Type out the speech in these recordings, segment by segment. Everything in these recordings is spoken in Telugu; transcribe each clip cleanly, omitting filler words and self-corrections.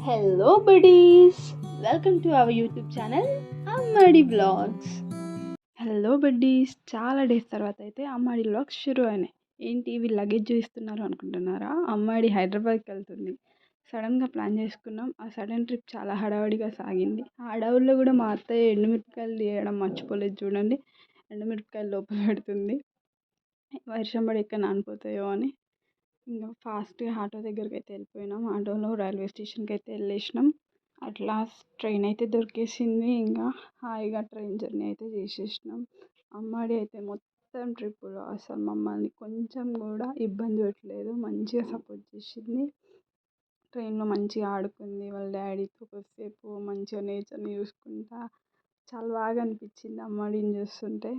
Hello buddies, welcome to our YouTube channel Ammadi blogs. Hello buddies, చాలా డేస్ తర్వాత అయితే అమ్మాడి బ్లాగ్స్ షురూ అయినాయి. ఏంటి వీళ్ళు లగేజ్ చూస్తున్నారు అనుకుంటున్నారా? అమ్మాడి హైదరాబాద్కి వెళ్తుంది. సడన్గా ప్లాన్ చేసుకున్నాం. ఆ సడన్ ట్రిప్ చాలా హడావుడిగా సాగింది. ఆ హడావుడిలో కూడా మా అత్తయ్య ఎండుమిరపకాయలు తీయడం మర్చిపోలేదు. చూడండి, ఎండుమిరపకాయలు లోపల పెడుతుంది. వర్షం పడి ఎక్కడ నానిపోతాయో అని ఇంకా ఫాస్ట్గా ఆటో దగ్గరికి అయితే వెళ్ళిపోయినాం. ఆటోలో రైల్వే స్టేషన్కి అయితే వెళ్ళేసినాం. అట్లా ట్రైన్ అయితే దొరికేసింది. ఇంకా హాయిగా ట్రైన్ జర్నీ అయితే చేసేసినాం. అమ్మాడి అయితే మొత్తం ట్రిప్పులో అసలు మమ్మల్ని కొంచెం కూడా ఇబ్బంది పెట్టలేదు, మంచిగా సపోర్ట్ చేసింది. ట్రైన్లో మంచిగా ఆడుకుంది వాళ్ళ డాడీతో కొద్దిసేపు, మంచిగా నేచర్ని చూసుకుంటా. చాలా బాగా అనిపించింది అమ్మాడిని చూస్తుంటే.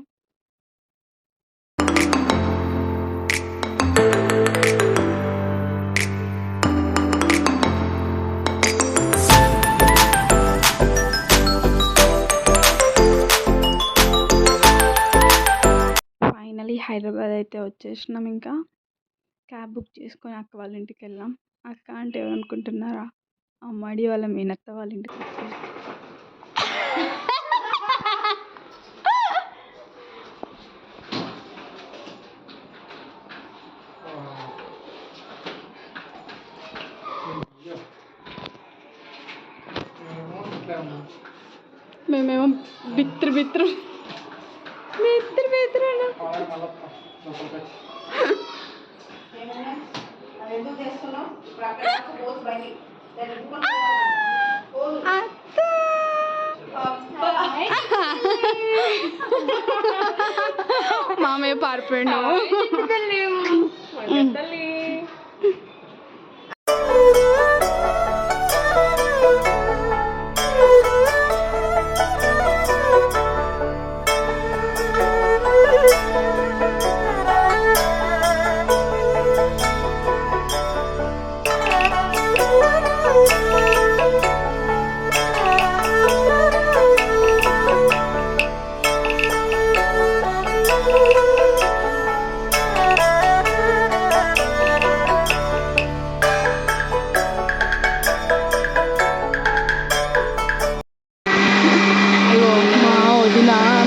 ఫైనలీ హైదరాబాద్ అయితే వచ్చేసినాం. ఇంకా క్యాబ్ బుక్ చేసుకొని అక్క వాళ్ళ ఇంటికి వెళ్ళాం. అక్క అంటే ఏమనుకుంటున్నారా? అమ్మాడి వాళ్ళ మేనత్త వాళ్ళ ఇంటికి వచ్చేసి మేమేమో బిత్రు బిత్రు బిత్రు బిత్రు మామయ్య పారిపోయాడు.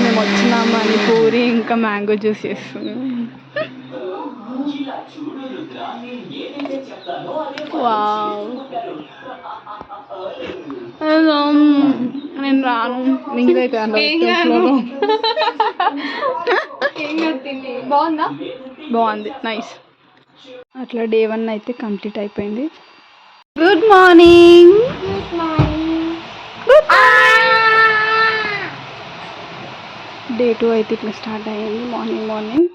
మేము వచ్చినామని పూరి ఇంకా మ్యాంగో జ్యూస్ చేస్తుంది. నేను రాను, నీకైతే బాగుందా? బాగుంది, నైస్. అట్లా డే 1 అయితే కంప్లీట్ అయిపోయింది. Good morning. డే 2 అయితే ఇట్లా స్టార్ట్ అయ్యింది. మార్నింగ్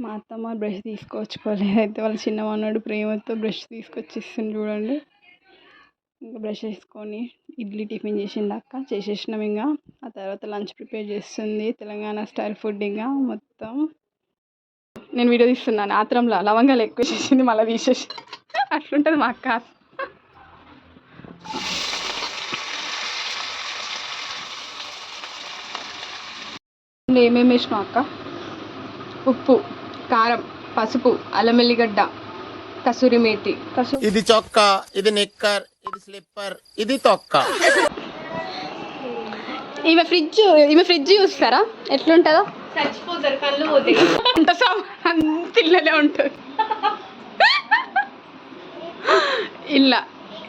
మా అత్తమ్మ బ్రష్ తీసుకొచ్చుకోలేదు. అయితే వాళ్ళ చిన్నవాడు ప్రేమతో బ్రష్ తీసుకొచ్చిస్తుంది చూడండి. ఇంకా బ్రష్ వేసుకొని ఇడ్లీ టిఫిన్ చేసింది అక్క. చేసేసినాం. ఇంకా ఆ తర్వాత లంచ్ ప్రిపేర్ చేస్తుంది. Telangana style food. ఇంకా మొత్తం నేను వీడియో తీస్తున్నాను. ఆత్రంలో లవంగాలు ఎక్కువ చేసింది, మళ్ళీ తీసేసి. అట్లుంటుంది మా అక్క. ఏమేమి వేసినావు అక్క? ఉప్పు, కారం, పసుపు, అల్లం వెల్లిగడ్డ, కసూరి మేతి. ఇది చొక్కా, ఇది నిక్కర్, ఇది స్లిప్పర్, ఇది తొక్క. ఈమె ఫ్రిడ్జ్ చూస్తారా ఎట్లుంటుందో? చచ్చిపోతారు, కళ్ళు పోతాయి. అంత అంత ఇళ్ళనే ఉంటుంది.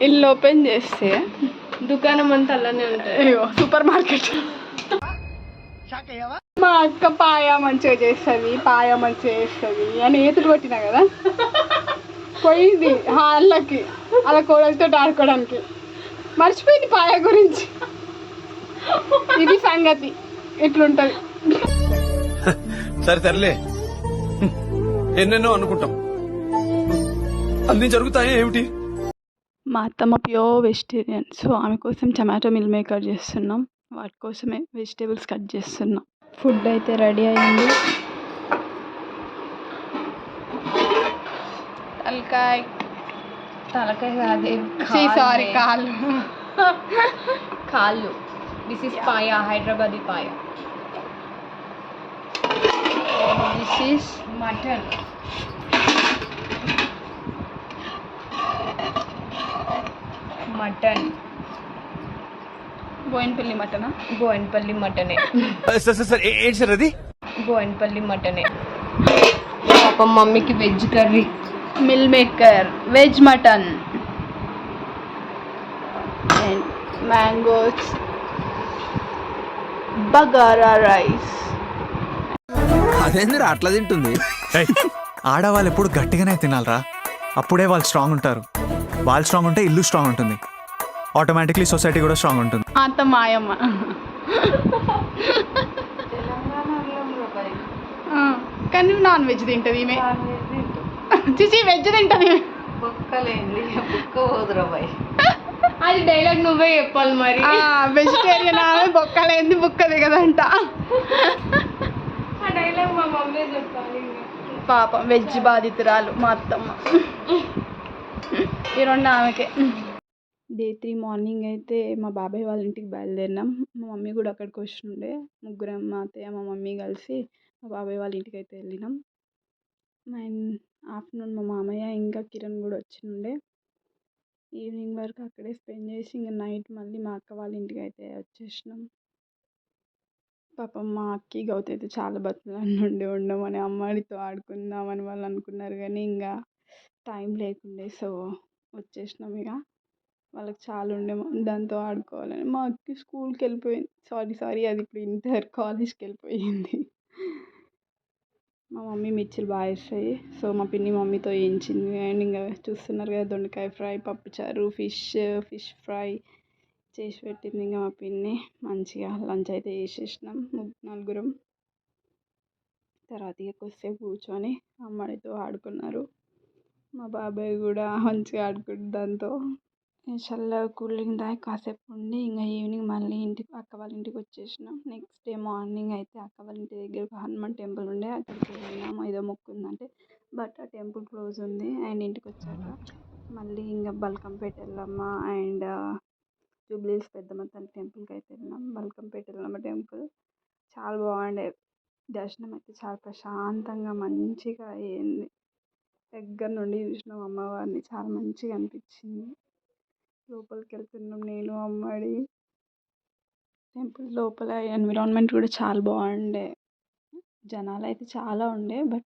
ఇల్లు ఓపెన్ చేస్తే దుకాణం అంతా అలానే ఉంటుంది. అయ్యో, సూపర్ మార్కెట్. మా అక్క పాయ మంచిగా చేస్తుంది అని ఏతులు కొట్టినా కదా, పోయింది హాళ్ళకి అలా కోడలతో ఆడుకోవడానికి. మర్చిపోయింది పాయ గురించి. ఇది సంగతి, ఇట్లుంటది. సరేలే, ఎన్నెన్నో అనుకుంటాం, అన్నీ జరుగుతాయి ఏమిటి? మా అత్తమ్మ ప్యూర్ వెజిటేరియన్. సో ఆమె కోసం టమాటో మిల్ మేకర్ చేస్తున్నాం. వాటి కోసమే వెజిటేబుల్స్ కట్ చేస్తున్నాం. ఫుడ్ అయితే రెడీ అయింది. తలకాయ కాదే, సారీ, కాళ్ళు. This is paya, Hyderabadi paya. This is mutton. Mutton. Bowenpally మటనా? బోయినపల్లి మటనే. సార్ సార్ ఏంటి సార్ అది? బోయినపల్లి మటనే. పాపం మమ్మీకి veg curry. Meal maker veg mutton and mangoes, bagara rice. అదేందిరా అట్లా తింటుంది? ఆడవాళ్ళు ఎప్పుడు గట్టిగానే తినాలరా, అప్పుడే వాళ్ళు స్ట్రాంగ్ ఉంటారు. వాళ్ళు స్ట్రాంగ్ ఉంటే ఇల్లు స్ట్రాంగ్ ఉంటుంది, ఆటోమేటిక్లీ సొసైటీ కూడా స్ట్రాంగ్ ఉంటుంది. అంత మాయమ్మ. కానీ నువ్వు నాన్ వెజ్ తింటుంది ఈమె. చిచి వెజ్ తింటుంది ఈమె. అది డైలాగ్ నువ్వే చెప్పాలి మరి. వెజిటేరియన్ ఆమె బొక్కలేంది బుక్క దిగదంట. ఆ డైలాగ్ మా మమ్మీ చెప్పాలి. పాపం వెజ్ బాధితురాలు మా అత్తమ్మ. ఈ రెండు ఆమెకే. డే 3 మార్నింగ్ అయితే మా బాబాయ్ వాళ్ళ ఇంటికి బయలుదేరినాం. మా మమ్మీ కూడా అక్కడికి వచ్చిండే. ముగ్గురం, మా అత్తయ్య మా మమ్మీ కలిసి మా బాబాయ్ వాళ్ళ ఇంటికి అయితే వెళ్ళినాం. అండ్ ఆఫ్టర్నూన్ మా మామయ్య ఇంకా కిరణ్ కూడా వచ్చిండే. ఈవినింగ్ వరకు అక్కడే స్పెండ్ చేసి ఇంకా నైట్ మళ్ళీ మా అక్క వాళ్ళ ఇంటికి అయితే వచ్చేసినాం. పాపం మా అక్కి గౌతు అయితే చాలా బతుకులు ఉండమని, అమ్మాడితో ఆడుకుందామని వాళ్ళు అనుకున్నారు కానీ ఇంకా టైం లేకుండే. సో వచ్చేసినాం. ఇక వాళ్ళకి చాలా ఉండేమో దాంతో ఆడుకోవాలని. మా అక్కి స్కూల్కి వెళ్ళిపోయింది. సారీ అది ఇప్పుడు ఇంటర్ కాలేజ్కి వెళ్ళిపోయింది. మా మమ్మీ మిర్చిలు బాగా వేస్తాయి. సో మా పిన్ని మమ్మీతో వేయించింది. అండ్ ఇంకా చూస్తున్నారు కదా, దొండకాయ ఫ్రై, పప్పుచారు, ఫిష్ ఫ్రై చేసి పెట్టింది ఇంకా మా పిన్ని. మంచిగా లంచ్ అయితే చేసేసినాం నలుగురం. తర్వాత ఇక కొద్దిసేపు కూర్చొని అమ్మాయితో ఆడుకున్నారు. మా బాబాయ్ కూడా మంచిగా ఆడుకుంటు దాంతో చల్లగా కూల్ డ్రింక్ తాగి కాసేపు ఉండి ఇంకా ఈవినింగ్ మళ్ళీ అక్క వాళ్ళ ఇంటికి వచ్చేసినాం. నెక్స్ట్ డే మార్నింగ్ అయితే అక్క వాళ్ళ ఇంటి దగ్గర ఒక హనుమాన్ టెంపుల్ ఉండే, అక్కడికి వెళ్ళినాము. ఏదో మొక్కు ఉందంటే, బట్ ఆ టెంపుల్ క్లోజ్ ఉంది. అండ్ ఇంటికి వచ్చాక మళ్ళీ ఇంకా బల్కంపేట ఎల్లమ్మ అండ్ జూబ్లీహిల్స్ పెద్దమ్మ తల్లి టెంపుల్కి అయితే వెళ్ళినాం. బల్కంపేట ఎల్లమ్మ టెంపుల్ చాలా బాగుండే. దర్శనం అయితే చాలా ప్రశాంతంగా మంచిగా అయ్యింది. దగ్గర నుండి చూసినాం అమ్మవారిని, చాలా మంచిగా అనిపించింది. లోపలికి వెళ్తున్నాం నేను, అమ్మాడి. టెంపుల్ లోపల ఎన్విరాన్మెంట్ కూడా చాలా బాగుండే. జనాలు అయితే చాలా ఉండే, బట్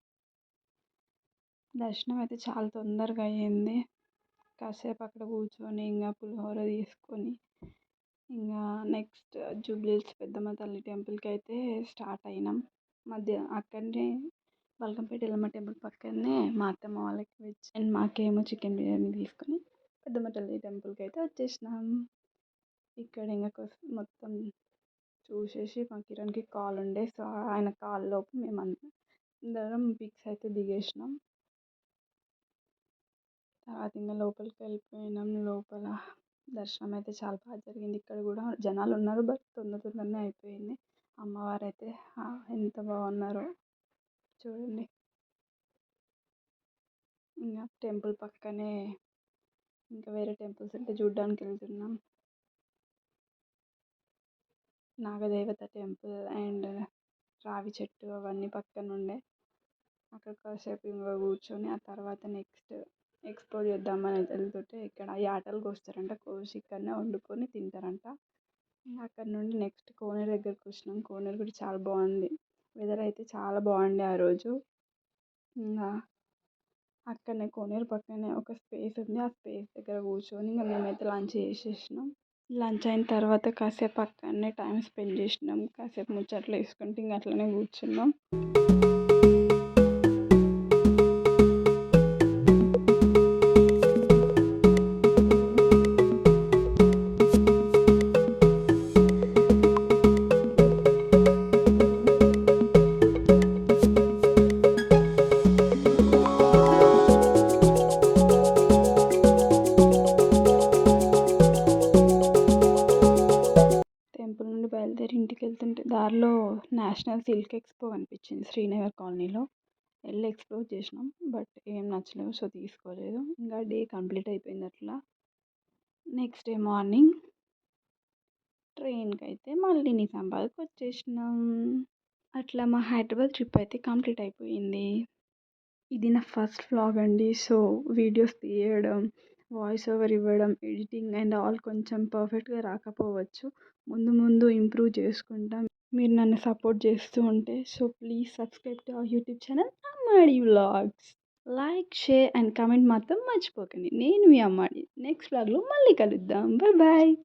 దర్శనం అయితే చాలా తొందరగా అయ్యింది. కాసేపు అక్కడ కూర్చొని ఇంకా పులిహోర తీసుకొని ఇంకా నెక్స్ట్ జూబ్లీహిల్స్ పెద్దమ్మ తల్లి టెంపుల్కి అయితే స్టార్ట్ అయినాం. అక్కడనే బల్కంపేట ఎల్లమ్మ టెంపుల్ పక్కనే మా అత్తమ్మ వాళ్ళకి వెజ్ అండ్ మాకేమో చికెన్ బిర్యానీ తీసుకొని పెద్దమ్మ తల్లి టెంపుల్కి అయితే వచ్చేసినాం. ఇక్కడ ఇంకా మొత్తం చూసేసి మా కిరణ్కి కాల్ ఉండే. సో ఆయన కాల్ లోపు మేము అందరం పిక్స్ అయితే దిగేసినాం. తర్వాత ఇంకా లోపలికి వెళ్ళిపోయినాం. లోపల దర్శనం అయితే చాలా బాగా జరిగింది. ఇక్కడ కూడా జనాలు ఉన్నారు, బట్ తొందరనే అయిపోయింది. అమ్మవారు అయితే ఎంత బాగున్నారో చూడండి. ఇంకా టెంపుల్ పక్కనే ఇంకా వేరే టెంపుల్స్ అయితే చూడడానికి వెళ్తున్నాం. నాగదేవత టెంపుల్ అండ్ రావి చెట్టు అవన్నీ పక్కన ఉండే. అక్కడ కాసేపు ఇంకా కూర్చొని ఆ తర్వాత నెక్స్ట్ ఎక్స్ప్లోర్ చేద్దామని వెళ్తుంటే ఇక్కడ యాటలు కోస్తారంట, కోసి ఇక్కడనే వండుకొని తింటారంట. ఇంకా అక్కడ నుండి నెక్స్ట్ కోనేరు దగ్గరికి వచ్చినాం. కోనేరు కూడా చాలా బాగుంది. వెదర్ అయితే చాలా బాగుండే ఆ రోజు. ఇంకా అక్కడనే కోనేరు పక్కనే ఒక స్పేస్ ఉంది. ఆ స్పేస్ దగ్గర కూర్చొని ఇంకా మేమైతే లంచ్ చేసేసినాం. లంచ్ అయిన తర్వాత కాసేపు అక్కడనే టైం స్పెండ్ చేసినాం. కాసేపు ముచ్చట్లు వేసుకుంటే ఇంకా అట్లనే కూర్చున్నాం. టెంపుల్ నుండి బయలుదేరి ఇంటికి వెళ్తుంటే దారిలో నేషనల్ సిల్క్ ఎక్స్పో కనిపించింది శ్రీనగర్ కాలనీలో. వెళ్ళి ఎక్స్ప్లోర్ చేసినాం, బట్ ఏం నచ్చలేవు, సో తీసుకోలేదు. ఇంకా డే కంప్లీట్ అయిపోయింది అట్లా. నెక్స్ట్ డే మార్నింగ్ ట్రైన్కి అయితే మళ్ళీ నిజామాబాద్కి వచ్చేసినాం. అట్లా మా హైదరాబాద్ ట్రిప్ అయితే కంప్లీట్ అయిపోయింది. ఇది నా ఫస్ట్ వ్లాగ్ అండి. సో వీడియోస్ తీయడం వాయిస్ ఓవర్ ఇవ్వడం, ఎడిటింగ్ అండ్ ఆల్ కొంచెం పర్ఫెక్ట్గా రాకపోవచ్చు. ముందు ముందు ఇంప్రూవ్ చేసుకుంటాం. మీరు నన్ను సపోర్ట్ చేస్తూ ఉంటే so please subscribe to our YouTube channel Ammadi vlogs. Like, share and comment మాత్రం మర్చిపోకండి. నేను మీ అమ్మాడి. నెక్స్ట్ వ్లాగ్లో మళ్ళీ కలుద్దాం. Bye bye.